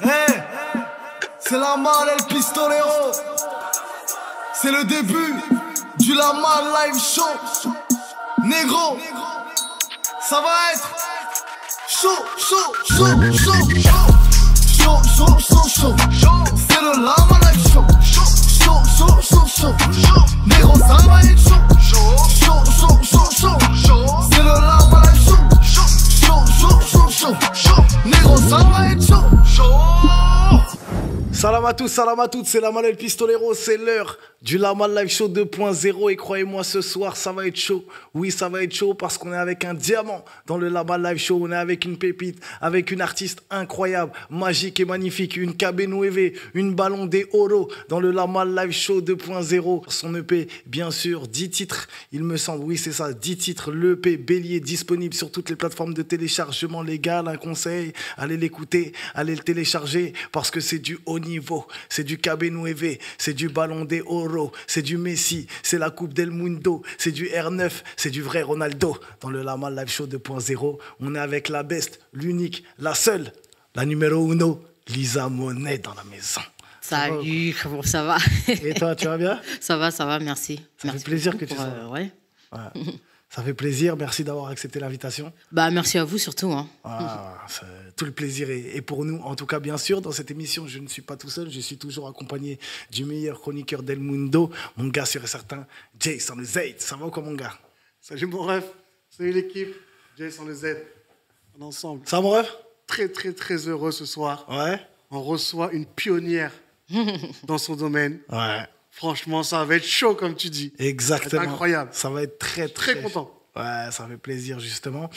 Hey, c'est la malle El Pistolero. C'est le début du La Malle Live Show. Négro, ça va être chaud, chaud, chaud, chaud, chaud, chaud, chaud, chaud, chaud. C'est le La Malle Live Show. Chaud, chaud, chaud, chaud. Négro, ça va être chaud. Chaud, chaud, chaud, chaud. C'est le La Malle Live Show. Chaud, chaud, chaud, chaud. Négro, ça va être chaud. Salam à tous, salam à toutes, c'est la Malle El Pistolero, c'est l'heure du La Malle Live Show 2.0 et croyez-moi ce soir ça va être chaud. Oui ça va être chaud parce qu'on est avec un diamant dans le La Malle Live Show, on est avec une pépite, avec une artiste incroyable, magique et magnifique, une KB Nueve, une Ballon de Oro dans le La Malle Live Show 2.0. Son EP bien sûr, 10 titres il me semble, oui c'est ça, 10 titres, l'EP Bélier disponible sur toutes les plateformes de téléchargement légal, un conseil, allez l'écouter, allez le télécharger parce que c'est du haut niveau, c'est du KB Nueve, c'est du Ballon de Oro, c'est du Messi, c'est la Coupe del Mundo, c'est du R9, c'est du vrai Ronaldo. Dans le La Malle Live Show 2.0, on est avec la best, l'unique, la seule, la numéro uno, Lisa Monet dans la maison. Salut, comment ça va? Et toi, tu vas bien? Ça va, merci. Ça fait plaisir que tu sois là. Ouais. Ça fait plaisir, merci d'avoir accepté l'invitation. Bah, merci à vous surtout. Hein. Tout le plaisir est pour nous. En tout cas, bien sûr, dans cette émission, je ne suis pas tout seul. Je suis toujours accompagné du meilleur chroniqueur del mundo, mon gars sûr et certain, Jay sans le Z. Ça va ou quoi, mon gars? Salut mon ref, salut l'équipe, Jay sans le Z, on est ensemble. Ça va, mon ref? Très heureux ce soir. Ouais. On reçoit une pionnière dans son domaine. Ouais. Franchement, ça va être chaud comme tu dis. Exactement. Ça va être incroyable. Ça va être très content. Ouais, ça fait plaisir justement.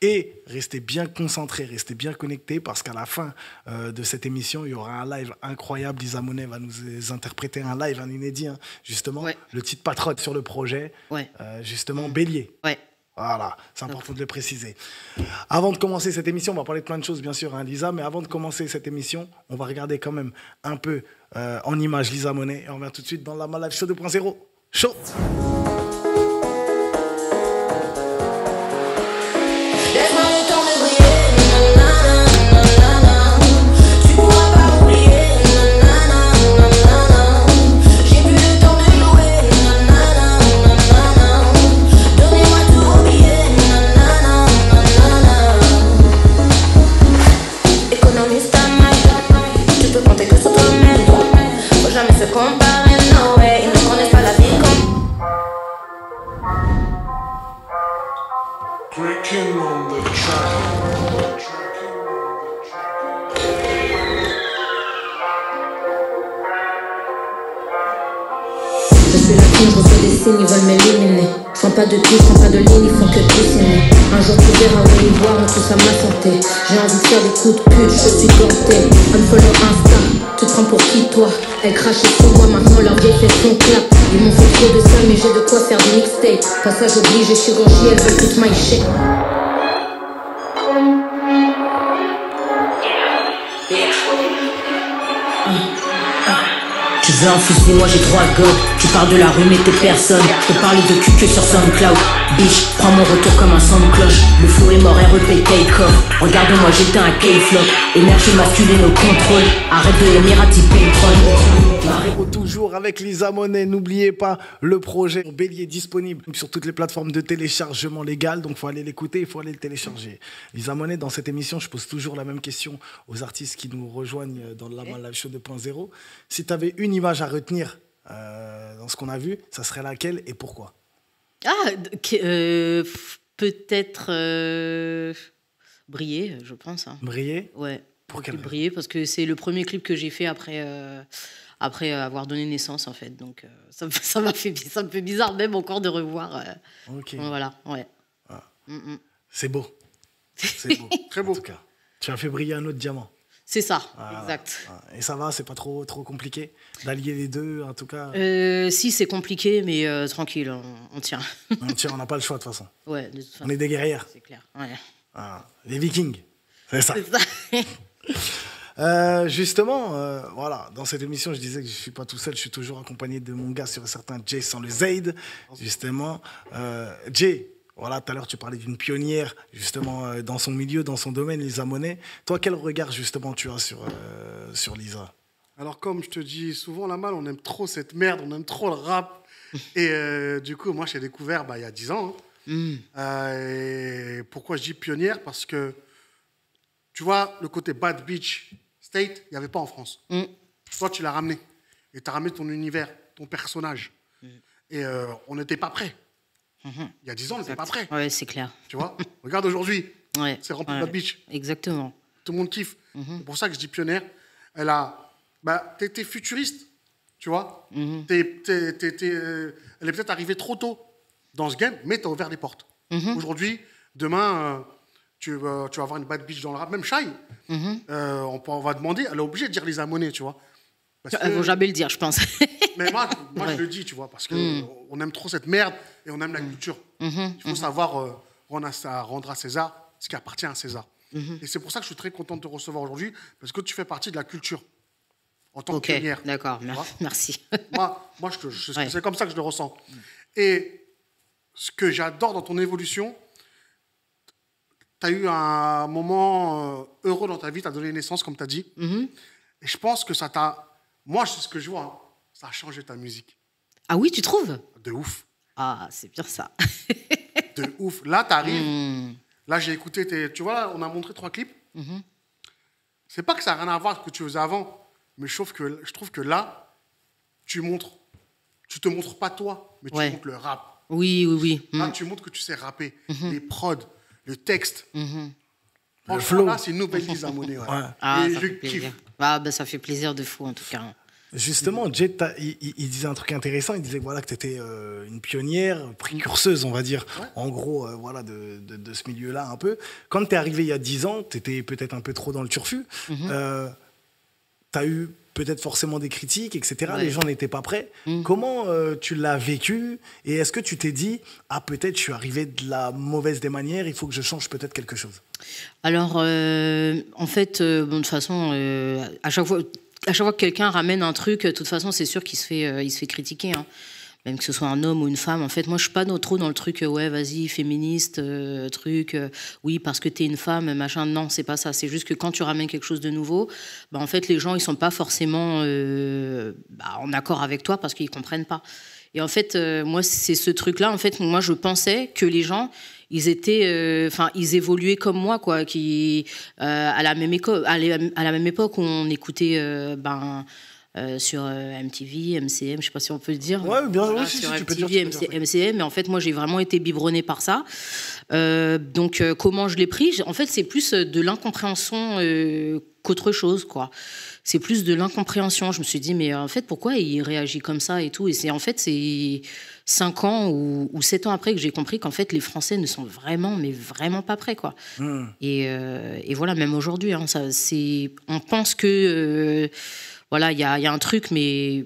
Et restez bien concentrés, restez bien connectés parce qu'à la fin de cette émission, il y aura un live incroyable. Lisa Monet va nous interpréter un live, un inédit, hein, justement. Ouais. Le titre Patriote sur le projet, ouais. Justement Bélier. Ouais. Voilà, c'est important de le préciser. Avant de commencer cette émission, on va parler de plein de choses, bien sûr, hein, Lisa, mais avant de commencer cette émission, on va regarder quand même un peu en image Lisa Monet et on revient tout de suite dans la Malle Live Show 2.0. Chaud! Ils veulent m'éliminer. Je prends pas de piste, je prends pas de ligne, ils font que dessiner. Un jour tu verras où ils voient en tout ça ma santé. J'ai envie de faire des coups de pute, je suis ganté. Unfollow Insta, tu te prends pour qui toi? Elle crachait sur moi, maintenant leur vieille fait son clap. Ils m'ont fait trop de ça, mais j'ai de quoi faire des mixtapes. Passage obligé, chirurgie, elles veulent toute my shit. Tu veux un fusil, moi j'ai 3 godes. Tu parles de la rue mais t'es personne. Je te parle de cul que sur SoundCloud. Bitch, prends mon retour comme un son de cloche. Le flow est mort, REP take off. Regarde-moi, j'étais un K-flop. Énergie masculine au contrôle. Arrête de émirati pétrole. Toujours avec Lisa Monet, n'oubliez pas le projet Bélier disponible sur toutes les plateformes de téléchargement légal, donc il faut aller l'écouter, il faut aller le télécharger. Lisa Monet, dans cette émission, je pose toujours la même question aux artistes qui nous rejoignent dans le La Malle Live Show 2.0. Si tu avais une image à retenir dans ce qu'on a vu, ça serait laquelle et pourquoi? Peut-être Briller, je pense. Hein. Briller? Ouais. Pour quelle raison? Briller, parce que c'est le premier clip que j'ai fait après avoir donné naissance, en fait. Donc, ça me fait bizarre même encore de revoir. Ok. Voilà, ouais. Ah. C'est beau. C'est beau. Très beau. En tout cas, tu as fait briller un autre diamant. C'est ça, voilà. Exact. Et ça va, c'est pas trop compliqué d'allier les deux, en tout cas? Si, c'est compliqué, mais tranquille, on tient. On tient, on n'a pas le choix, de toute façon. Ouais, de toute façon. On est des guerrières. C'est clair, ouais. Les Vikings, c'est ça. C'est ça. Justement, voilà, dans cette émission, je disais que je ne suis pas tout seul, je suis toujours accompagné de mon gars sur certains Jay sans le Z. Justement, Jay, Voilà, tout à l'heure, tu parlais d'une pionnière, justement, dans son milieu, dans son domaine, Lisa Monet. Toi, quel regard, justement, tu as sur Lisa? Alors, comme je te dis souvent, la malle, on aime trop cette merde, on aime trop le rap. Et du coup, moi, j'ai découvert il y a 10 ans. Et pourquoi je dis pionnière? Parce que, tu vois, le côté Bad Beach State, il n'y avait pas en France. Toi, tu l'as ramené. Et tu as ramené ton univers, ton personnage. Et on n'était pas prêts. Il y a 10 ans, on n'était pas prêts. Ouais, c'est clair. Tu vois, regarde aujourd'hui, Ouais. c'est rempli de Bad Beach. Exactement. Tout le monde kiffe. C'est pour ça que je dis pionnière. T'es futuriste, tu vois. Elle est peut-être arrivée trop tôt dans ce game, mais t'as ouvert des portes. Aujourd'hui, demain, tu vas avoir une bad bitch dans le rap. Même Shai, on va demander, elle est obligée de dire Lisa Monet, tu vois. Elles vont jamais le dire, je pense. Mais moi je le dis, tu vois, parce qu'on aime trop cette merde et on aime la culture. Il faut savoir rendre à César ce qui appartient à César. Et c'est pour ça que je suis très content de te recevoir aujourd'hui, parce que tu fais partie de la culture en tant que pionnière. D'accord, merci. Moi c'est comme ça que je le ressens. Et ce que j'adore dans ton évolution, tu as eu un moment heureux dans ta vie, tu as donné naissance, comme tu as dit. Et je pense que ça t'a... Moi, c'est ce que je vois, hein, ça a changé ta musique. Ah oui, tu trouves? De ouf. Ah, c'est bien ça. De ouf. Là, tu arrives. Là, j'ai écouté tu vois, là, on a montré 3 clips. C'est pas que ça n'a rien à voir avec ce que tu faisais avant, mais je trouve que là, tu te montres pas toi, mais tu montres le rap. Oui. Là, tu montres que tu sais rapper. Les prods, le texte. Le flow. Là, c'est une nouvelle Lisa Monet. Ouais. Ah, et ça je fait plaisir. kiffe. Ah, bah, ça fait plaisir de fou, en tout cas. Justement, Jet, il disait un truc intéressant. Il disait voilà, que tu étais une pionnière, précurseuse, on va dire, en gros, voilà, de ce milieu-là un peu. Quand tu es arrivé il y a 10 ans, tu étais peut-être un peu trop dans le turfu. Tu as eu peut-être forcément des critiques, etc. Ouais. Les gens n'étaient pas prêts. Comment tu l'as vécu? Et est-ce que tu t'es dit, ah, peut-être je suis arrivé de la mauvaise des manières, il faut que je change peut-être quelque chose? Alors, en fait, de toute façon, à chaque fois que quelqu'un ramène un truc, de toute façon, c'est sûr qu'il se fait critiquer. Hein. Même que ce soit un homme ou une femme. En fait, moi, je suis pas trop dans le truc, ouais, vas-y, féministe, oui, parce que t'es une femme, machin. Non, c'est pas ça. C'est juste que quand tu ramènes quelque chose de nouveau, bah, en fait, les gens, ils sont pas forcément en accord avec toi parce qu'ils comprennent pas. Et en fait, moi, c'est ce truc-là. En fait, moi, je pensais que les gens, ils étaient, ils évoluaient comme moi, quoi, à la même époque où on écoutait, sur MTV, MCM, je sais pas si on peut le dire. Ouais, bien voilà, sûr, sur si, tu peux MTV, dire. MCM, mais en fait, moi, j'ai vraiment été biberonnée par ça. Donc, comment je l'ai pris? En fait, c'est plus de l'incompréhension qu'autre chose, quoi. C'est plus de l'incompréhension. Je me suis dit, mais en fait, pourquoi il réagit comme ça et tout? Et c'est 5 ans ou 7 ans après que j'ai compris qu'en fait, les Français ne sont vraiment, mais vraiment pas prêts, quoi. Et voilà, même aujourd'hui, hein, on pense que... voilà, il y a un truc, mais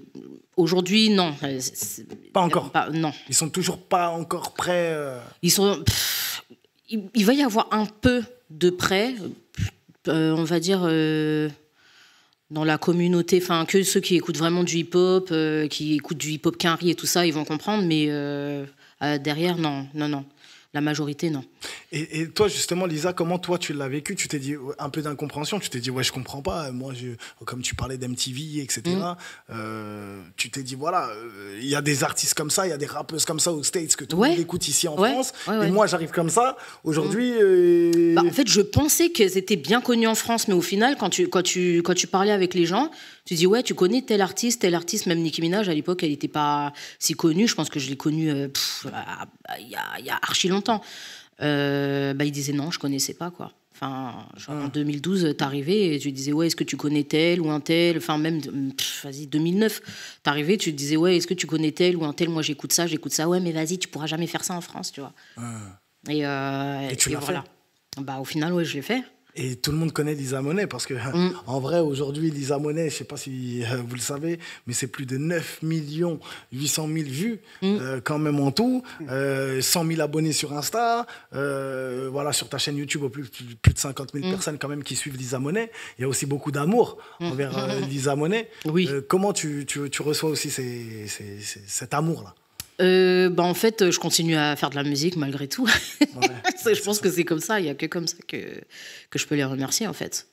aujourd'hui, non. Pas encore. Non. Ils sont toujours pas encore prêts. Ils sont. Il va y avoir un peu de près, on va dire, dans la communauté, enfin, que ceux qui écoutent vraiment du hip-hop, qui écoutent du hip-hop Quinry et tout ça, ils vont comprendre, mais derrière, non. La majorité, non. Et toi, justement, Lisa, comment toi, tu l'as vécu? Tu t'es dit un peu d'incompréhension, tu t'es dit, ouais, je comprends pas. Moi, comme tu parlais d'MTV, etc., tu t'es dit, voilà, il y a des artistes comme ça, il y a des rappeuses comme ça aux States que tout le monde écoute ici en France. Et moi, j'arrive comme ça. Aujourd'hui... en fait, je pensais qu'elles étaient bien connues en France, mais au final, quand tu parlais avec les gens, tu dis, ouais, tu connais tel artiste, même Nicki Minaj, à l'époque, elle n'était pas si connue. Je pense que je l'ai connue il y a archi longtemps. Il disait non, je connaissais pas, quoi. Enfin, en 2012, t'arrivais et tu disais, ouais, est-ce que tu connais tel ou un tel? Enfin, même, vas-y, 2009, t'arrivais, tu te disais, ouais, est-ce que tu connais tel ou un tel? Moi, j'écoute ça, ouais, mais vas-y, tu pourras jamais faire ça en France, tu vois. Et tu l'as voilà. Au final, ouais, je l'ai fait. Et tout le monde connaît Lisa Monet parce que, en vrai, aujourd'hui, Lisa Monet, je ne sais pas si vous le savez, mais c'est plus de 9 800 000 vues quand même en tout, 100 000 abonnés sur Insta, voilà, sur ta chaîne YouTube, plus de 50 000 personnes quand même qui suivent Lisa Monet. Il y a aussi beaucoup d'amour envers Lisa Monet. Oui. Comment tu reçois aussi cet amour-là? Bah en fait, je continue à faire de la musique malgré tout. Ouais, Je pense que c'est comme ça, il n'y a que comme ça que je peux les remercier en fait.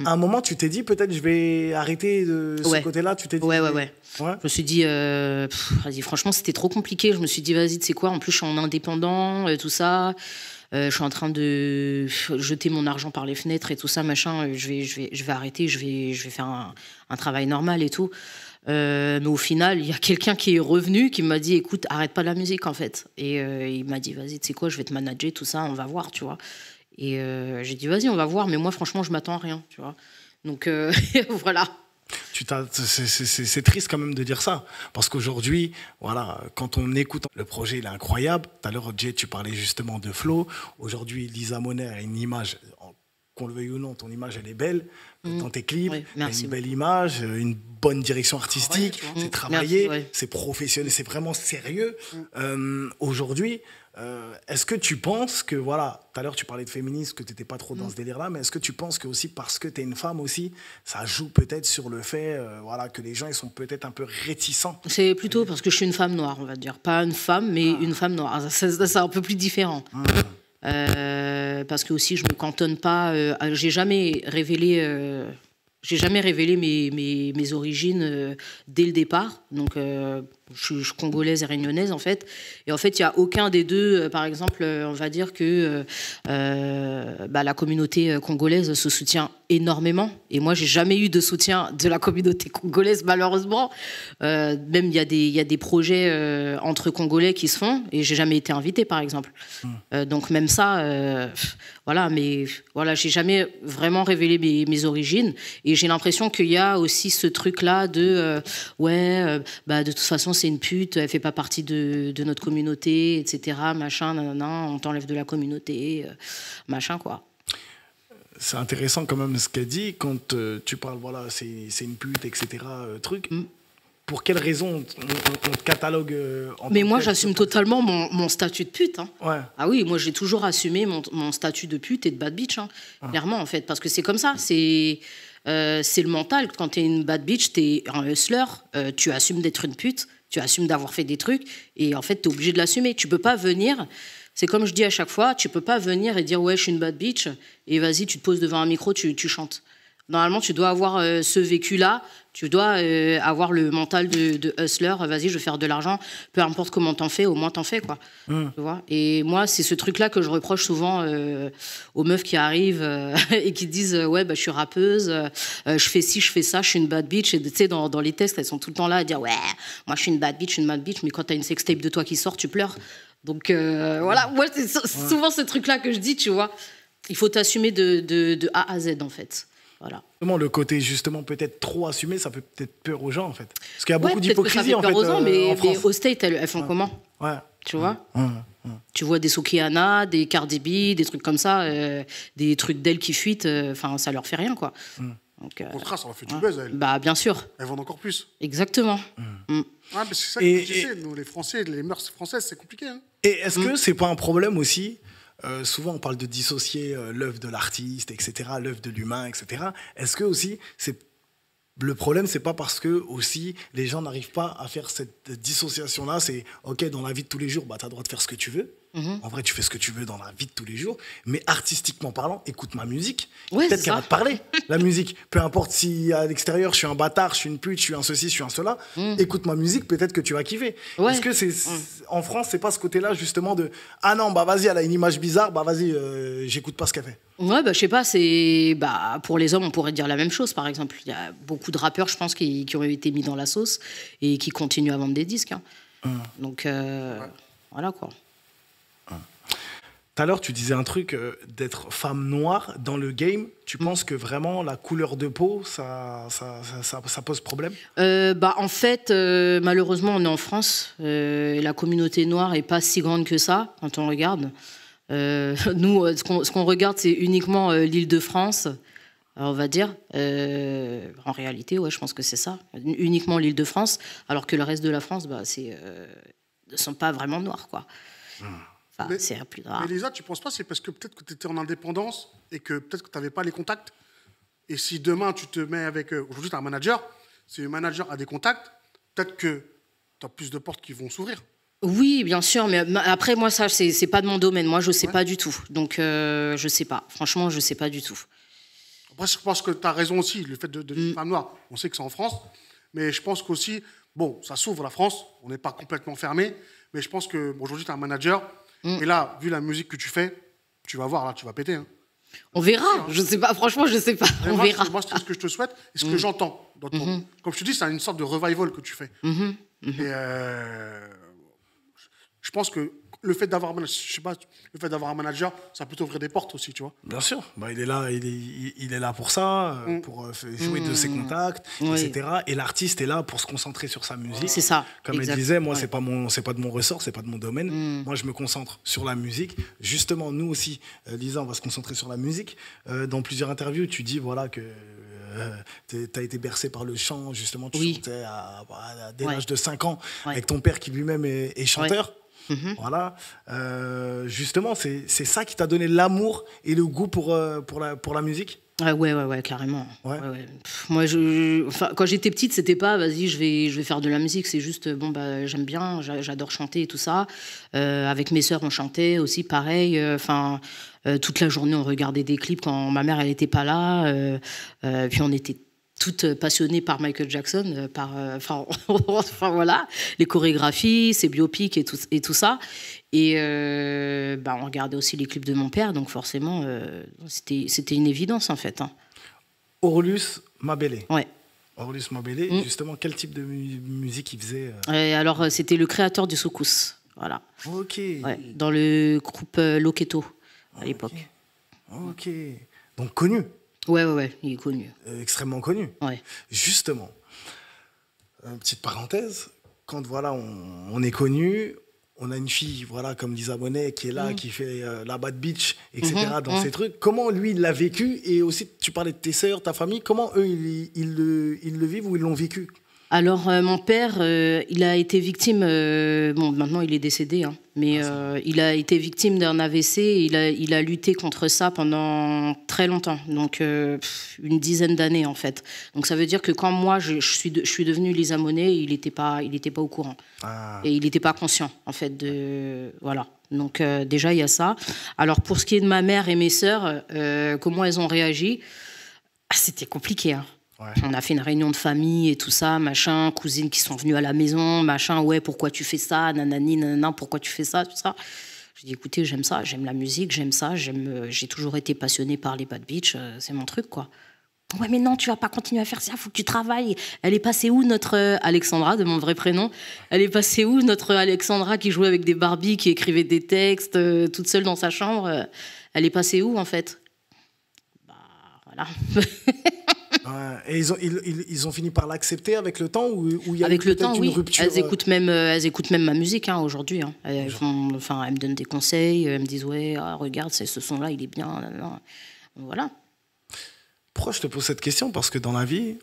À un moment, tu t'es dit, peut-être, je vais arrêter de ce Ouais. côté-là. Tu t'es dit. Ouais. Ouais. Je me suis dit, vas-y, franchement, c'était trop compliqué. Je me suis dit, vas-y, tu sais quoi, en plus, je suis en indépendant, tout ça. Je suis en train de jeter mon argent par les fenêtres et tout ça, machin. Je vais arrêter, je vais faire un travail normal et tout. Mais au final, il y a quelqu'un qui est revenu, qui m'a dit, écoute, arrête pas la musique, en fait. Et il m'a dit, vas-y, tu sais quoi, je vais te manager, tout ça, on va voir, tu vois. Et j'ai dit, vas-y, on va voir, mais moi, franchement, je m'attends à rien, tu vois. Donc, voilà. C'est triste quand même de dire ça, parce qu'aujourd'hui, voilà, quand on écoute, le projet il est incroyable. Tout à l'heure, Jay, tu parlais justement de flow. Aujourd'hui, Lisa Monet a une image, qu'on le veuille ou non, ton image elle est belle. Dans tes clips, Oui, t'as merci une belle image, une bonne direction artistique, c'est travaillé, Merci, ouais. c'est professionnel, c'est vraiment sérieux. Aujourd'hui, est-ce que tu penses que, voilà, tout à l'heure tu parlais de féminisme, que tu n'étais pas trop dans ce délire-là, mais est-ce que tu penses que aussi parce que tu es une femme aussi, ça joue peut-être sur le fait voilà, que les gens ils sont peut-être un peu réticents? C'est plutôt parce que je suis une femme noire, on va dire. Pas une femme, mais une femme noire. C'est un peu plus différent. Parce que aussi, je me cantonne pas. J'ai jamais révélé mes origines dès le départ. Donc, je suis congolaise et réunionnaise, en fait. Et en fait, il n'y a aucun des deux. Par exemple, on va dire que la communauté congolaise se soutient énormément. Et moi, j'ai jamais eu de soutien de la communauté congolaise, malheureusement. Même, il y a des projets entre Congolais qui se font. Et j'ai jamais été invitée, par exemple. Donc, même ça, voilà. Mais voilà, j'ai jamais vraiment révélé mes origines. Et j'ai l'impression qu'il y a aussi ce truc-là de de toute façon, c'est une pute, elle fait pas partie de notre communauté, etc. Machin, nanana, on t'enlève de la communauté, machin, quoi. C'est intéressant quand même ce qu'elle dit quand tu parles, voilà, c'est une pute, etc. Truc. Pour quelle raison on te catalogue Mais moi, j'assume totalement mon statut de pute. Hein. Ouais. Ah oui, moi, j'ai toujours assumé mon statut de pute et de bad bitch, hein, clairement, en fait, parce que c'est comme ça, c'est le mental. Quand t'es une bad bitch, t'es un hustler, tu assumes d'être une pute, tu assumes d'avoir fait des trucs, et en fait, t'es obligé de l'assumer. Tu peux pas venir, c'est comme je dis à chaque fois, tu peux pas venir et dire ouais, je suis une bad bitch, et vas-y, tu te poses devant un micro, tu chantes. Normalement, tu dois avoir ce vécu-là, tu dois avoir le mental de hustler, vas-y, je vais faire de l'argent, peu importe comment t'en fais, au moins t'en fais, quoi. Tu vois. Et moi, c'est ce truc-là que je reproche souvent aux meufs qui arrivent et qui disent ouais, je suis rappeuse, je fais ci, je fais ça, je suis une bad bitch. Et tu sais, dans les textes, elles sont tout le temps là à dire ouais, moi je suis une bad bitch, mais quand t'as une sextape de toi qui sort, tu pleures. Donc voilà, moi, c'est souvent ce truc-là que je dis, tu vois. Il faut t'assumer de A à Z, en fait. Voilà. Le côté justement peut-être trop assumé, ça fait peut-être peur aux gens en fait. Parce qu'il y a beaucoup peut-être que ça d'hypocrisie fait en peur fait. aux gens, mais en France. au State, elles font comment? Ouais. Tu vois? Tu vois des Sokiana, des Cardi B, des trucs comme ça, des trucs d'elles qui fuitent, enfin ça leur fait rien, quoi. Donc, Au contraire, ça leur fait du buzz à elles. Bah bien sûr. Elles vendent encore plus. Exactement. Ouais, mais c'est ça que tu sais, nous les Français, les mœurs françaises, c'est compliqué. Hein. Et est-ce que c'est pas un problème aussi souvent on parle de dissocier l'œuvre de l'artiste, etc., l'œuvre de l'humain, etc. Est-ce que aussi le problème, c'est pas parce que aussi les gens n'arrivent pas à faire cette dissociation-là. C'est ok, dans la vie de tous les jours, tu as le droit de faire ce que tu veux. En vrai, tu fais ce que tu veux dans la vie de tous les jours. Mais artistiquement parlant, écoute ma musique. Ouais, peut-être qu'elle va te parler, la musique. Peu importe si à l'extérieur, je suis un bâtard, je suis une pute, je suis un ceci, je suis un cela. Écoute ma musique, peut-être que tu vas kiffer. Ouais. Est-ce que en France, c'est pas ce côté-là justement de ah non, vas-y, elle a une image bizarre, vas-y, j'écoute pas ce qu'elle fait. Ouais, je sais pas, pour les hommes, on pourrait dire la même chose, par exemple. Il y a beaucoup de rappeurs, je pense, qui ont été mis dans la sauce et qui continuent à vendre des disques. Hein. Donc, voilà, quoi. Tout à l'heure, tu disais un truc, d'être femme noire dans le game. Tu penses que vraiment la couleur de peau, ça pose problème? En fait, malheureusement, on est en France. La communauté noire n'est pas si grande que ça, quand on regarde. Nous, ce qu'on regarde, c'est uniquement l'Île-de-France, on va dire. En réalité, ouais, je pense que c'est ça. Uniquement l'Île-de-France, alors que le reste de la France, ne sont pas vraiment noirs, quoi. Enfin, c'est plus rare. Mais Lisa, tu ne penses pas c'est parce que peut-être que tu étais en indépendance et que peut-être que tu n'avais pas les contacts. Et si demain, tu te mets avec... Aujourd'hui, tu as un manager. Si le manager a des contacts, peut-être que tu as plus de portes qui vont s'ouvrir. Oui, bien sûr, mais après, moi, ça, c'est pas de mon domaine. Moi, je sais pas du tout. Donc, je sais pas. Franchement, je sais pas du tout. Après, je pense que tu as raison aussi, le fait de femme noire. On sait que c'est en France, mais je pense qu'aussi, bon, ça s'ouvre la France, on n'est pas complètement fermé, mais je pense que bon, aujourd'hui, tu es un manager, et là, vu la musique que tu fais, tu vas voir, là, tu vas péter. Hein. On verra. Je sais pas. Franchement, je sais pas. On verra. Moi, c'est ce que je te souhaite et ce que j'entends. Comme je te dis, c'est une sorte de revival que tu fais. Et je pense que le fait d'avoir, je sais pas, le fait d'avoir un manager, ça peut t'ouvrir des portes aussi, tu vois. Bien sûr, bah, il est là, il est là pour ça, pour jouer de ses contacts, etc. Et l'artiste est là pour se concentrer sur sa musique. C'est ça. Comme elle disait, moi, c'est pas de mon ressort, c'est pas de mon domaine. Moi, je me concentre sur la musique. Justement, nous aussi, Lisa, on va se concentrer sur la musique. Dans plusieurs interviews, tu dis voilà que tu as été bercé par le chant, justement, tu chantais dès l'âge de 5 ans, avec ton père qui lui-même est chanteur. Voilà, justement, c'est ça qui t'a donné l'amour et le goût pour la musique. Ouais, carrément. Ouais. Moi, quand j'étais petite, c'était pas vas-y, je vais faire de la musique. C'est juste bon, bah, j'aime bien, j'adore chanter et tout ça. Avec mes sœurs, on chantait aussi, pareil. Toute la journée, on regardait des clips quand ma mère elle était pas là. Puis on était toutes passionnées par Michael Jackson, voilà, les chorégraphies, ses biopics et tout ça. Et on regardait aussi les clips de mon père, donc forcément, c'était une évidence en fait. Hein. Aurelius Mabélé. Ouais. Aurelius Mabélé, justement, quel type de musique il faisait Alors, c'était le créateur du soukous, voilà. Ok. Ouais, dans le groupe Loketo à l'époque. Ok. Donc connu. Ouais, il est connu. Extrêmement connu. Ouais. Justement, petite parenthèse, quand voilà, on est connu, on a une fille voilà, comme Lisa Monet qui est là, qui fait la Bad Bitch, etc. Dans ces trucs. Comment lui, il l'a vécu? Et aussi, tu parlais de tes sœurs, ta famille. Comment eux, ils le vivent ou ils l'ont vécu? Alors, mon père, il a été victime... maintenant, il est décédé, hein, mais il a été victime d'un AVC. Il a lutté contre ça pendant très longtemps, donc une dizaine d'années, en fait. Donc, ça veut dire que quand moi, je suis devenue Lisa Monet, il n'était pas au courant. Et il n'était pas conscient, en fait, de... Voilà. Donc, déjà, il y a ça. Alors, pour ce qui est de ma mère et mes sœurs, comment elles ont réagi, c'était compliqué, hein. Ouais. On a fait une réunion de famille et tout ça, machin, cousines qui sont venues à la maison, machin, ouais, pourquoi tu fais ça, nanani, nanana, pourquoi tu fais ça, tout ça. J'ai dit, écoutez, j'aime ça, j'aime la musique, j'aime ça, j'ai toujours été passionnée par les Bad Bitch, c'est mon truc, quoi. Ouais, mais non, tu vas pas continuer à faire ça, faut que tu travailles. Elle est passée où, notre Alexandra, de mon vrai prénom? Elle est passée où, notre Alexandra qui jouait avec des Barbies, qui écrivait des textes, toute seule dans sa chambre? Elle est passée où, en fait? Bah, voilà. Et ils ont fini par l'accepter avec le temps ou il y a avec eu le temps, une oui. rupture? Elles écoutent même ma musique hein, aujourd'hui. Hein. Elles me donnent des conseils, elles me disent ouais, regarde, ce son-là, il est bien. Voilà. Pourquoi je te pose cette question? Parce que dans la vie,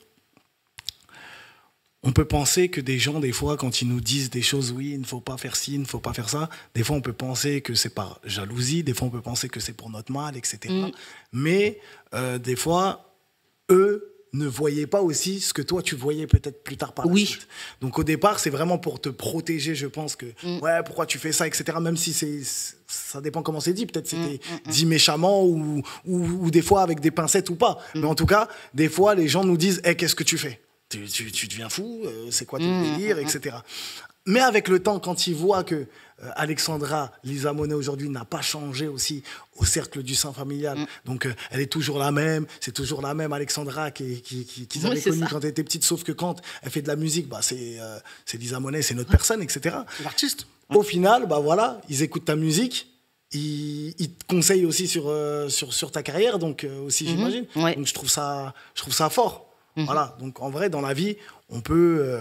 on peut penser que des gens, des fois, quand ils nous disent des choses, oui, il ne faut pas faire ci, il ne faut pas faire ça, des fois, on peut penser que c'est par jalousie, des fois, on peut penser que c'est pour notre mal, etc. Mais des fois, eux ne voyaient pas aussi ce que toi, tu voyais peut-être plus tard par la suite. Donc, au départ, c'est vraiment pour te protéger, je pense que, ouais, pourquoi tu fais ça, etc. Même si ça dépend comment c'est dit. Peut-être c'était dit méchamment ou des fois avec des pincettes ou pas. Mais en tout cas, des fois, les gens nous disent, hey, qu'est-ce que tu fais? Tu deviens fou, c'est quoi ton délire, etc. Mais avec le temps, quand ils voient que Alexandra, Lisa Monet aujourd'hui n'a pas changé aussi au cercle du sein familial, donc elle est toujours la même, c'est toujours la même Alexandra qu'ils avaient connue quand elle était petite, sauf que quand elle fait de la musique, bah, c'est Lisa Monet, c'est notre personne, etc. C'est l'artiste. Au final, bah, voilà, ils écoutent ta musique, ils te conseillent aussi sur ta carrière, donc aussi j'imagine. Ouais. Donc je trouve ça fort. Voilà, donc en vrai, dans la vie, on peut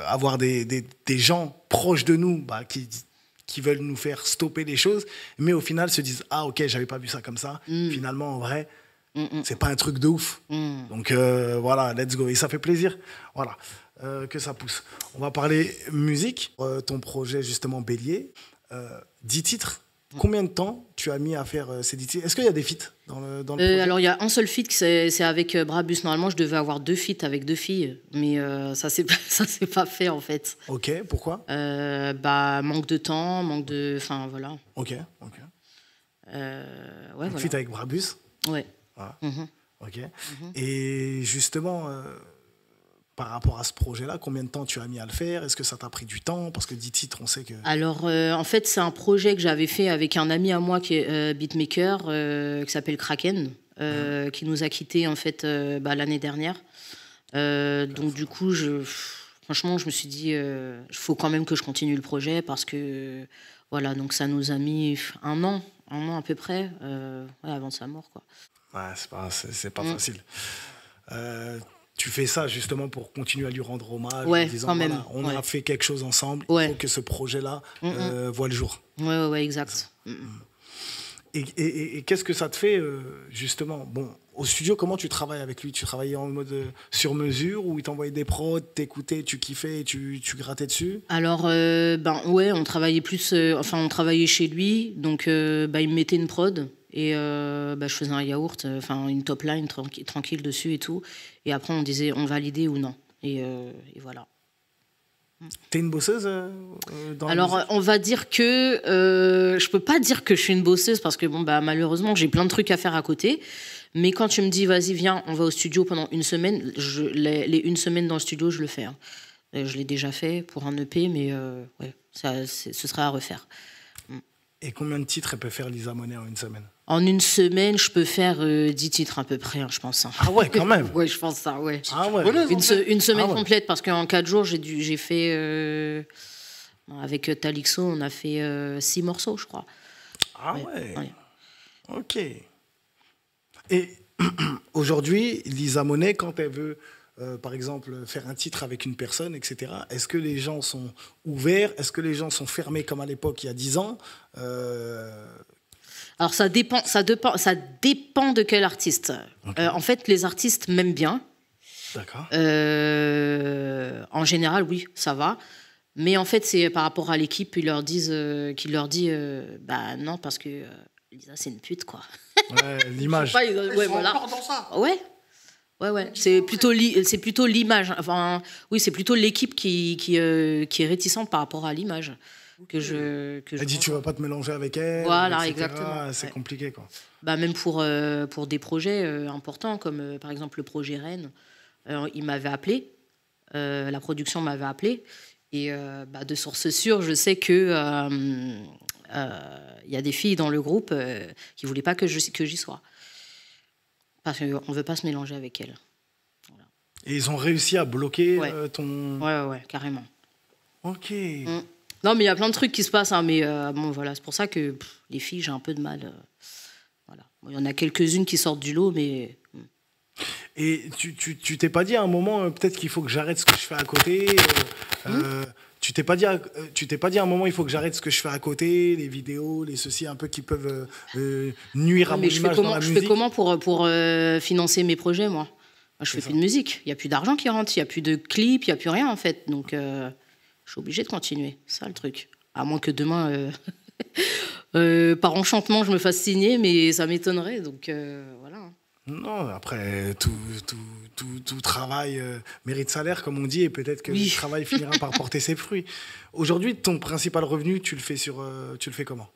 avoir des gens proches de nous bah, qui veulent nous faire stopper les choses, mais au final se disent « Ah ok, j'avais pas vu ça comme ça. Finalement, en vrai, c'est pas un truc de ouf. Donc voilà, let's go. » Et ça fait plaisir voilà, que ça pousse. On va parler musique. Ton projet, justement, Bélier, 10 titres. Combien de temps tu as mis à faire ces titres? Est-ce qu'il y a des feats dans le projet? Alors, il y a un seul feat, c'est avec Brabus. Normalement, je devais avoir 2 feats avec 2 filles, mais ça s'est pas fait, en fait. Ok, pourquoi? Manque de temps, manque de... Enfin, voilà. Ok. Ouais, voilà. Feat avec Brabus? Ouais. Voilà. Ok. Et justement, par rapport à ce projet-là, combien de temps tu as mis à le faire? Est-ce que ça t'a pris du temps? Parce que 10 titres, on sait que... Alors, en fait, c'est un projet que j'avais fait avec un ami à moi qui est beatmaker, qui s'appelle Kraken, qui nous a quittés, en fait, l'année dernière. Donc, du coup, franchement, je me suis dit, il faut quand même que je continue le projet parce que, voilà, donc ça nous a mis un an à peu près, avant sa mort, quoi. Ouais, c'est pas facile. Tu fais ça justement pour continuer à lui rendre hommage, Ouais, en disant, quand même. voilà, on a fait quelque chose ensemble, Ouais. il faut que ce projet-là voit le jour. Ouais, exact. Et qu'est-ce que ça te fait, justement? Bon, au studio, comment tu travailles avec lui? Tu travaillais en mode sur mesure, ou il t'envoyait des prods, t'écoutais, tu kiffais et tu grattais dessus? Alors, ouais, on travaillait on travaillait chez lui, donc il me mettait une prod et je faisais un yaourt, une top line tranquille dessus et tout. Et après, on disait on validait ou non. Et voilà. T'es une bosseuse dans la Alors, musique? on va dire que je peux pas dire que je suis une bosseuse parce que malheureusement, j'ai plein de trucs à faire à côté. Mais quand tu me dis vas-y, viens, on va au studio pendant une semaine, les une semaine dans le studio, je le fais. Hein. Je l'ai déjà fait pour un EP, mais ouais, ce serait à refaire. Et combien de titres elle peut faire Lisa Monet en une semaine? En une semaine, je peux faire 10 titres à peu près, hein, je pense. Hein. Ah ouais, quand même. Ouais, je pense ça, ouais. Ah ouais. Une semaine Ah ouais. complète, parce qu'en 4 jours, j'ai fait... avec Talixo, on a fait 6 morceaux, je crois. Ah ouais. Ok. Et aujourd'hui, Lisa Monet, quand elle veut, par exemple, faire un titre avec une personne, etc., est-ce que les gens sont ouverts? Est-ce que les gens sont fermés comme à l'époque, il y a 10 ans? Alors, ça dépend de quel artiste. Okay. En fait, les artistes m'aiment bien. D'accord. En général, oui, ça va. Mais en fait, c'est par rapport à l'équipe, qui leur dit non, parce que Lisa, c'est une pute, quoi. Ouais, l'image. Ouais, voilà. Encore dans ça. Ouais. C'est plutôt l'image. Enfin, oui, c'est plutôt l'équipe qui est réticente par rapport à l'image. Elle dit tu vas pas te mélanger avec elle. Voilà, etc. exactement. C'est compliqué, quoi. Même pour des projets importants, comme par exemple le projet Rennes, il m'avait appelé. La production m'avait appelé. Et de sources sûres, je sais que y a des filles dans le groupe qui voulaient pas que j'y sois. Parce qu'on ne veut pas se mélanger avec elles. Voilà. Et ils ont réussi à bloquer ton... Ouais, carrément. Ok. Non, mais il y a plein de trucs qui se passent, hein, mais voilà, c'est pour ça que les filles, j'ai un peu de mal. Voilà. Il y en a quelques-unes qui sortent du lot, mais... Et tu t'es pas dit à un moment, peut-être qu'il faut que j'arrête ce que je fais à côté tu t'es pas dit à un moment, il faut que j'arrête ce que je fais à côté, les vidéos, les ceci, un peu qui peuvent nuire à mon image dans la musique? Je fais comment pour financer mes projets, moi? Je fais plus de musique. Il n'y a plus d'argent qui rentre, il n'y a plus de clips, il n'y a plus rien, en fait. Donc, je suis obligée de continuer. C'est ça, le truc. À moins que demain, par enchantement, je me fasse signer, mais ça m'étonnerait. Donc, voilà. Non, après, tout travail mérite salaire, comme on dit, et peut-être que le travail finira par porter ses fruits. Aujourd'hui, ton principal revenu, tu le fais comment?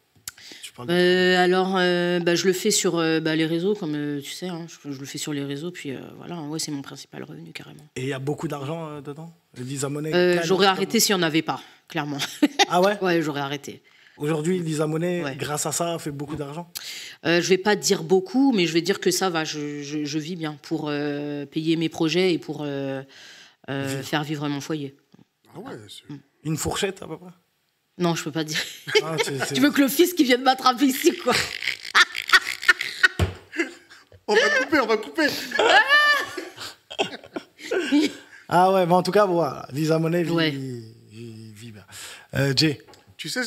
Je le fais sur les réseaux, comme tu sais, hein, je le fais sur les réseaux, puis voilà, ouais, c'est mon principal revenu, carrément. Et il y a beaucoup d'argent dedans? Lisa Monet j'aurais arrêté s'il n'y en avait pas, clairement. Ah ouais? Ouais, j'aurais arrêté. Aujourd'hui, Lisa Monet, grâce à ça, fait beaucoup d'argent? Je vais pas dire beaucoup, mais je vais dire que ça va, je vis bien pour payer mes projets et pour faire vivre mon foyer. Ah ouais, une fourchette à peu près? Non, je peux pas dire. Ah, tu veux que le fils qui vienne m'attraper ici, quoi? On va couper. Ah ouais, mais en tout cas, voilà, Lisa Monet vit bien. Jay. Tu sais,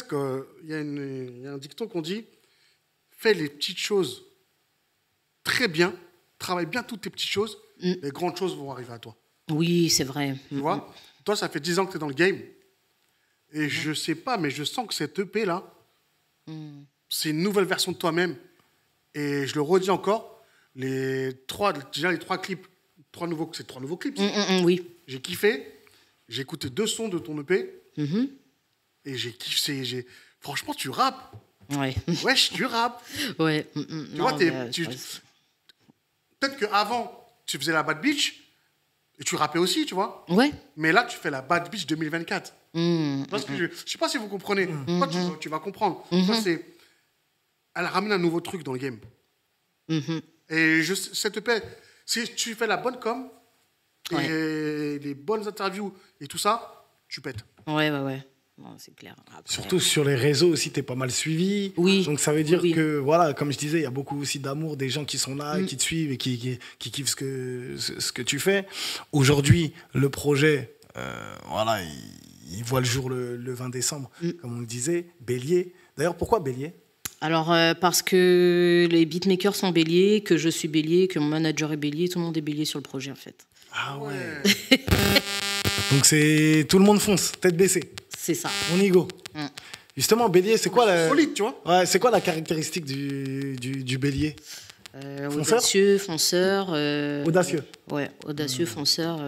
il y a un dicton qu'on dit, fais les petites choses très bien, travaille bien toutes tes petites choses, les grandes choses vont arriver à toi. Oui, c'est vrai. Tu vois, toi, ça fait 10 ans que tu es dans le game. Et je sais pas, mais je sens que cette EP-là, c'est une nouvelle version de toi-même. Et je le redis encore, déjà les 3 clips, c'est 3 nouveaux clips. Oui. J'ai kiffé. J'ai écouté 2 sons de ton EP. Et j'ai kiffé. Franchement, tu rappes. Ouais. Wesh, tu rappes. Ouais. Tu vois, peut-être qu'avant, tu faisais la Bad Bitch et tu rappais aussi, tu vois. Ouais. Mais là, tu fais la Bad Bitch 2024. Parce que je sais pas si vous comprenez. Toi, tu vas comprendre. Ça, elle ramène un nouveau truc dans le game. Et cette EP, si tu fais la bonne com et les bonnes interviews et tout ça, tu pètes. Ouais. Non, c'est clair. Après, Surtout sur les réseaux aussi, t'es pas mal suivi. Oui. Donc ça veut dire Oui. que, voilà, comme je disais, il y a beaucoup aussi d'amour, des gens qui sont là, qui te suivent et qui kiffent ce que tu fais. Aujourd'hui, le projet, voilà, il voit le jour le 20 décembre, comme on le disait. Bélier. D'ailleurs, pourquoi Bélier? Alors, parce que les beatmakers sont béliers, que je suis bélier, que mon manager est bélier, tout le monde est bélier sur le projet, en fait. Ah ouais. Donc c'est tout le monde fonce, tête baissée. C'est ça. On y go. Justement, Bélier, c'est quoi la... Solide, tu vois. Ouais, c'est quoi la caractéristique du Bélier? Fonceur Audacieux, fonceur. Audacieux. Ouais, audacieux, fonceur.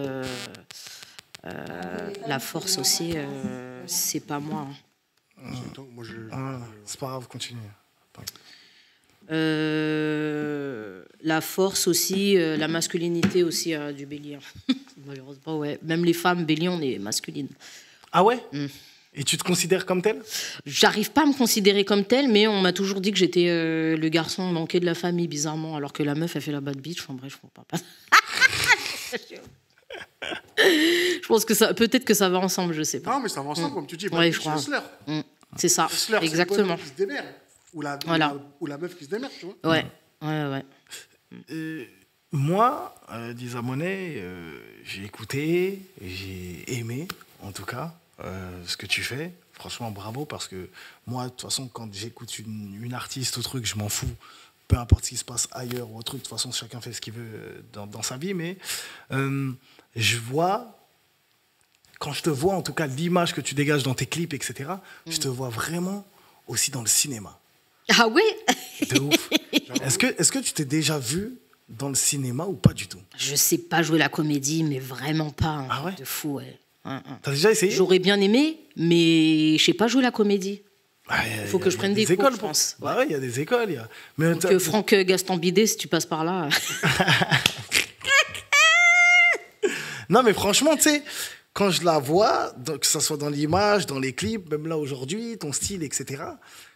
La force aussi, c'est pas moi. Moi, C'est pas grave, continue. La force aussi, la masculinité aussi du bélier. Malheureusement, ouais. Même les femmes bélier, on est masculines. Ah ouais? Et tu te considères comme tel? J'arrive pas à me considérer comme telle, mais on m'a toujours dit que j'étais le garçon manqué de la famille, bizarrement, alors que la meuf, elle fait la bad bitch. Enfin bref, je comprends pas. Je pense que peut-être que ça va ensemble, je sais pas. Non, mais ça va ensemble, comme tu dis. Ouais, je crois. C'est ça, Slur, exactement. c'est le bonhomme qui se démerde. Ou la meuf qui se démerde, tu vois. Ouais. Moi, Disa Monet, j'ai écouté, j'ai aimé, en tout cas, ce que tu fais. Franchement, bravo, parce que moi, de toute façon, quand j'écoute une artiste ou truc, je m'en fous. Peu importe ce qui se passe ailleurs ou autre truc, de toute façon, chacun fait ce qu'il veut dans sa vie. Mais je vois, quand je te vois, en tout cas, l'image que tu dégages dans tes clips, etc., je te vois vraiment aussi dans le cinéma. Ah oui. De ouf. Est-ce que tu t'es déjà vu dans le cinéma ou pas du tout? Je sais pas jouer la comédie, mais vraiment pas. Ah ouais? De fou, ouais. T'as déjà essayé? J'aurais bien aimé, mais je sais pas jouer la comédie. Il faut que je prenne des cours, écoles, je pense. Bah ouais, il y a des écoles. Mais Donc Franck Gastambide, si tu passes par là. Non, mais franchement, tu sais, quand je la vois, que ce soit dans l'image, dans les clips, même là aujourd'hui, ton style, etc.,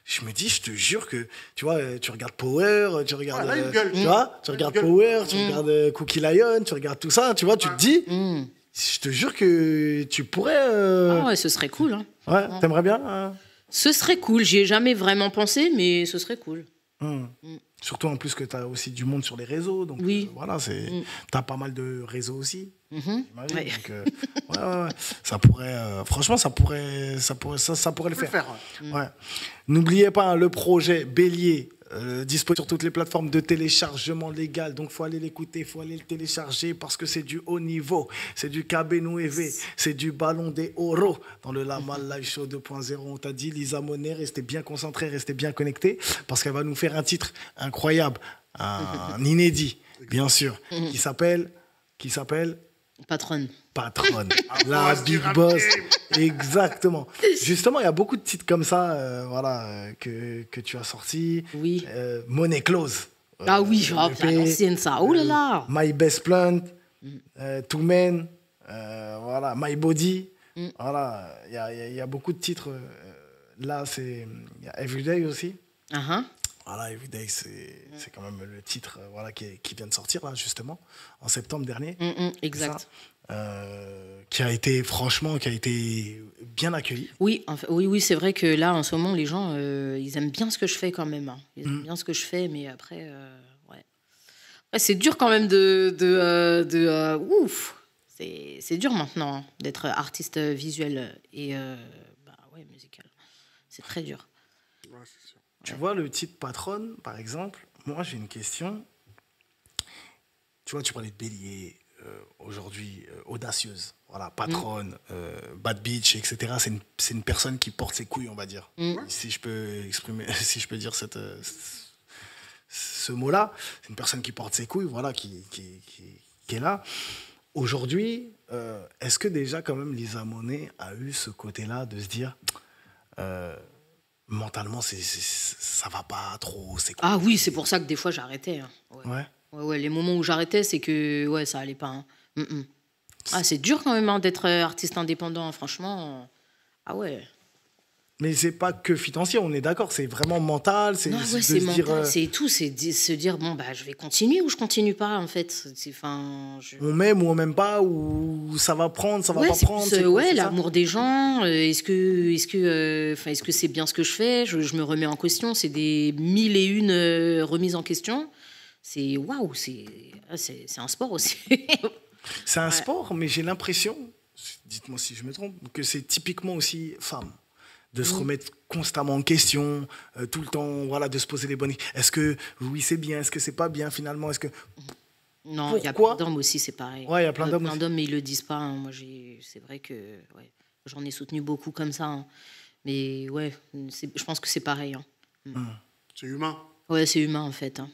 je me dis, je te jure que, tu vois, tu regardes Power, tu regardes, là, une gueule. tu vois, tu regardes Power, tu regardes Cookie Lion, tu regardes tout ça, tu vois, tu te dis, je te jure que tu pourrais... Ah ouais, ce serait cool. Hein. Ouais, t'aimerais bien Ce serait cool. J'y ai jamais vraiment pensé, mais ce serait cool. Surtout en plus que tu as aussi du monde sur les réseaux. Donc oui. Voilà, tu as pas mal de réseaux aussi. Ouais. Donc, ouais. Ça pourrait, franchement, ça pourrait le faire. Ouais. N'oubliez pas le projet Bélier, disponible sur toutes les plateformes de téléchargement légal. Donc, il faut aller l'écouter, il faut aller le télécharger parce que c'est du haut niveau. C'est du KB9, c'est du ballon des Oro dans le Lamal Live Show 2.0. On t'a dit, Lisa Monet, restez bien concentrés, restez bien connectés parce qu'elle va nous faire un titre incroyable, un inédit, bien sûr, qui s'appelle Patronne. La Big Boss. Exactement. Justement, il y a beaucoup de titres comme ça que tu as sortis. Oui. Money Close. Ah oui, c'est l'ancienne ça. Oh là là. My Best Plant. Two Men. My Body. Voilà, il y a beaucoup de titres. Là, il y a Everyday aussi. Voilà, Everyday, c'est quand même le titre qui vient de sortir, là, justement, en septembre dernier. Exact. Qui a été bien accueilli. Oui, oui, c'est vrai que là, en ce moment, les gens, ils aiment bien ce que je fais quand même. Hein. Ils aiment bien ce que je fais, mais après, ouais. Après, c'est dur quand même ouf. C'est dur maintenant d'être artiste visuel et musical. C'est très dur. Ouais, c'est sûr. Tu vois, le titre Patronne, par exemple, moi, j'ai une question. Tu vois, tu parlais de Bélier, aujourd'hui, audacieuse. voilà, patronne, bad bitch, etc. C'est une personne qui porte ses couilles, on va dire. Si je peux dire ce mot-là, c'est une personne qui porte ses couilles, voilà, qui est là. Aujourd'hui, est-ce que déjà, quand même, Lisa Monet a eu ce côté-là de se dire, mentalement, ça va pas trop, c'est cool. Ah oui, c'est pour ça que des fois, j'arrêtais. Hein. Ouais, les moments où j'arrêtais, c'est que ça allait pas. Hein. Ah, c'est dur quand même hein, d'être artiste indépendant, franchement. Ah ouais. Mais c'est pas que financier, on est d'accord, c'est vraiment mental. C'est mental, c'est tout, c'est se dire bon je vais continuer ou je continue pas en fait. On m'aime ou on m'aime pas ou ça va prendre, ça va pas prendre. Plus, l'amour des gens. Est-ce que c'est bien ce que je fais? Je me remets en question. C'est des 1001 remises en question. C'est waouh, c'est un sport aussi. C'est un sport, mais j'ai l'impression, dites-moi si je me trompe, que c'est typiquement aussi femme. De se remettre constamment en question, tout le temps, voilà, de se poser les bonnes questions. Est-ce que oui, c'est bien? Est-ce que c'est pas bien finalement? Est-ce que non, il y a plein d'hommes aussi, c'est pareil. Ouais, il y a plein d'hommes. Plein d'hommes, mais ils le disent pas. Hein. Moi, c'est vrai que j'en ai soutenu beaucoup comme ça. Hein. Mais je pense que c'est pareil. Hein. C'est humain. Ouais, c'est humain en fait. Hein.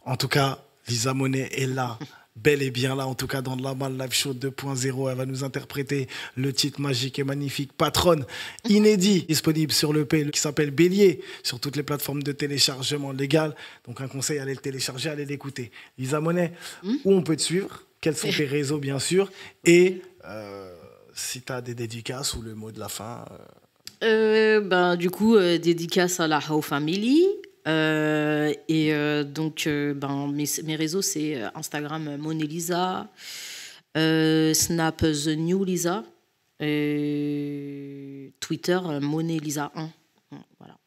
En tout cas, Lisa Monet est là. Bel et bien là, en tout cas dans La Malle Live Show 2.0, elle va nous interpréter le titre magique et magnifique Patronne, inédit, disponible sur le l'EP qui s'appelle Bélier, sur toutes les plateformes de téléchargement légal. Donc un conseil, allez le télécharger, allez l'écouter. Lisa Monet, où on peut te suivre? Quels sont tes réseaux bien sûr? Et si tu as des dédicaces ou le mot de la fin du coup, dédicace à la How Family. Donc, mes réseaux, c'est Instagram Monelisa, Snap The New Lisa, Twitter Monelisa 1. Voilà.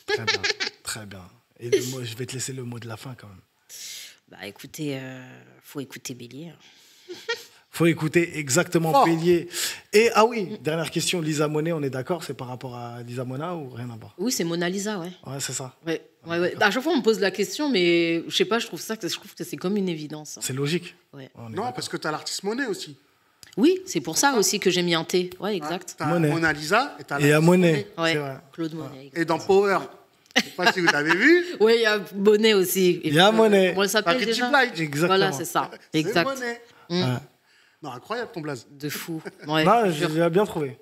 Très bien, très bien. Et le mot, je vais te laisser le mot de la fin quand même. Écoutez, faut écouter Bélier. Faut écouter exactement Bélier. Et ah oui, dernière question, Lisa Monet, on est d'accord, c'est par rapport à Lisa Mona ou rien à voir? Oui, c'est Mona Lisa, ouais. Ouais, c'est ça. Ouais. À chaque fois, on me pose la question, mais je sais pas, je trouve que c'est comme une évidence. C'est logique. Ouais. Non, parce que tu as l'artiste Monet aussi. Oui, c'est pour ça aussi que j'ai mis un T. Ouais, exact. T'as Mona Lisa et t'as l'artiste Monet. Ouais, Claude Monet. Et dans Power, je sais pas si vous l'avez vu. Oui, il y a Monet aussi. Il y a Monet. On s'appelle déjà. Exactement. Voilà, c'est ça. Exact. C'est Monet. Non, incroyable ton blaze. De fou. Ouais, j'ai bien trouvé.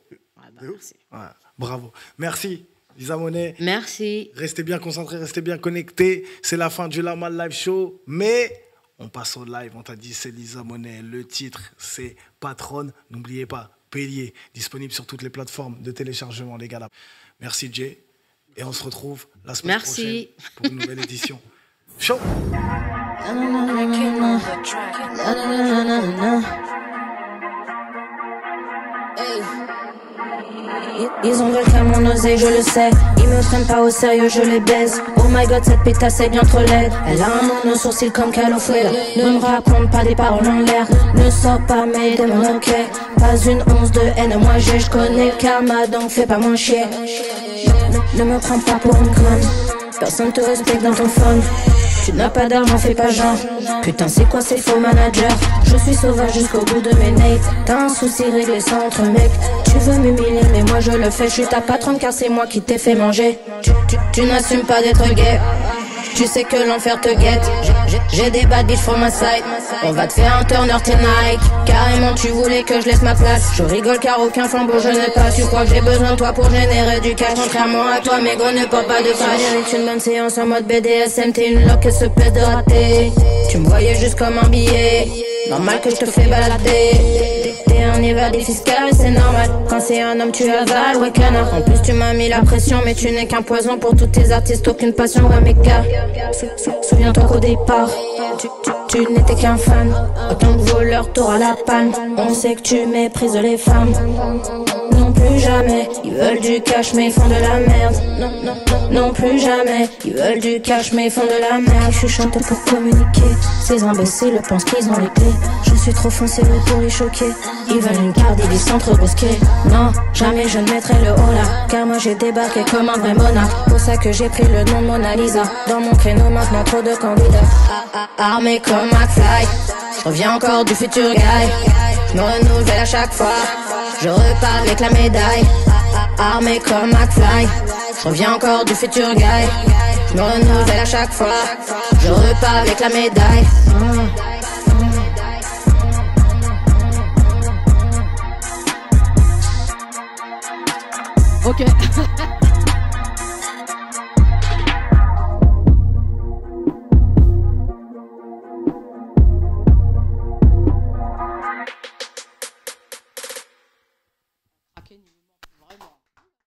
Merci. Ouais, bravo. Merci, Lisa Monet. Merci. Restez bien concentrés, restez bien connectés. C'est la fin du La Malle Live Show, mais on passe au live. On t'a dit, c'est Lisa Monet. Le titre, c'est Patronne. N'oubliez pas, Bélier, disponible sur toutes les plateformes de téléchargement légal. Merci, Jay. Et on se retrouve la semaine prochaine pour une nouvelle édition. Show. Ils en veulent qu'à mon oseille, je le sais. Ils me prennent pas au sérieux, je les baise. Oh my god, cette pétasse est bien trop laide. Elle a un mono sourcil comme Calofreda. Ne me raconte pas des paroles en l'air. Ne sors pas mes démons, ok. Pas une once de haine, moi je connais le karma, donc fais pas mon chier. Ne me prends pas pour une conne. Personne te respecte dans ton phone. Tu n'as pas d'argent, fais pas genre. Putain, c'est quoi ces faux managers? Je suis sauvage jusqu'au bout de mes nates. T'as un souci réglé ça entre mecs. Tu veux m'humilier, mais moi je le fais. Je suis ta patronne car c'est moi qui t'ai fait manger. Tu n'assumes pas d'être gay. Tu sais que l'enfer te guette. J'ai des bad bitch for my side. On va te faire un turner tonight. Carrément tu voulais que je laisse ma place. Je rigole car aucun flambeau je n'ai pas. Tu crois que j'ai besoin de toi pour générer du cash. Contrairement à toi mes gros ne portent pas de crash. Avec une bonne séance en mode BDSM. T'es une loque et se plaît de rater. Tu me voyais juste comme un billet. Normal que je te fais balader. T'es un évadé fiscal et c'est normal. Quand c'est un homme tu avales, ouais canard. En plus tu m'as mis la pression mais tu n'es qu'un poison pour tous tes artistes. Aucune passion, ouais mes gars. Souviens-toi qu'au départ tu n'étais qu'un fan. Autant que voleur t'auras la panne. On sait que tu méprises les femmes. Non plus jamais, ils veulent du cash mais ils font de la merde. Non plus jamais, ils veulent du cash mais ils font de la merde. Je suis chantée pour communiquer. Ces imbéciles pensent qu'ils ont les clés. Je suis trop foncé pour les choquer. Ils veulent une carte, ils sont trop brusqués. Non, jamais je ne mettrai le haut là. Car moi j'ai débarqué comme un vrai monarque. Pour ça que j'ai pris le nom de Mona Lisa. Dans mon créneau maintenant trop de candidats. Armé comme McFly. Je reviens encore du futur guy. Je me renouvelle à chaque fois. Je repars avec la médaille. Armé comme McFly. Je reviens encore du futur guy. Je me renouvelle à chaque fois. Je repars avec la médaille. Ok. Vraiment.